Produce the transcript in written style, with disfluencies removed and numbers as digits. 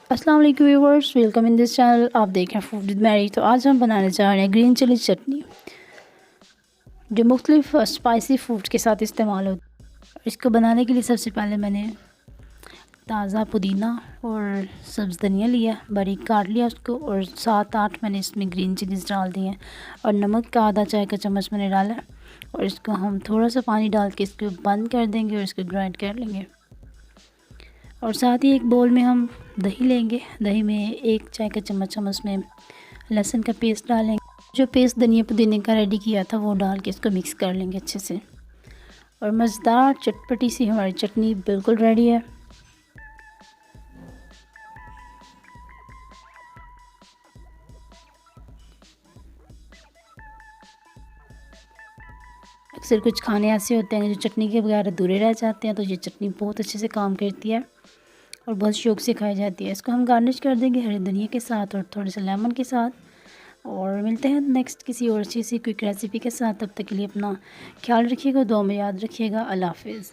अस्सलाम वालेकुम viewers, welcome in this channel. आप देख रहे हैं फूड विद मैरी। तो आज हम बनाने जा रहे हैं ग्रीन चिली चटनी, जो मुख्तलिफ स्पाइसी फूड के साथ इस्तेमाल होती है। इसको बनाने के लिए सबसे पहले मैंने ताज़ा पुदीना और सब्ज़ धनिया लिया, बारीक काट लिया उसको, और 7-8 मैंने इसमें ग्रीन चिलीज़ डाल दिए हैं, और नमक का आधा चाय का चम्मच मैंने डाला। और इसको हम थोड़ा सा पानी डाल के इसको बंद कर देंगे और इसको ग्राइंड कर लेंगे। और साथ ही एक बोल में हम दही लेंगे। दही में 1 चाय का चम्मच हम उसमें लहसुन का पेस्ट डालेंगे। जो पेस्ट धनिया पुदीने का रेडी किया था वो डाल के इसको मिक्स कर लेंगे अच्छे से। और मज़ेदार चटपटी सी हमारी चटनी बिल्कुल रेडी है। अक्सर कुछ खाने ऐसे होते हैं जो चटनी के बगैर अधूरे रह जाते हैं, तो ये चटनी बहुत अच्छे से काम करती है और बहुत शौक़ से खाई जाती है। इसको हम गार्निश कर देंगे हरी धनिया के साथ और थोड़े से लेमन के साथ। और मिलते हैं नेक्स्ट किसी और अच्छी सी क्विक रेसिपी के साथ। तब तक के लिए अपना ख्याल रखिएगा, दुआ में याद रखिएगा। अल्लाह हाफ़िज़।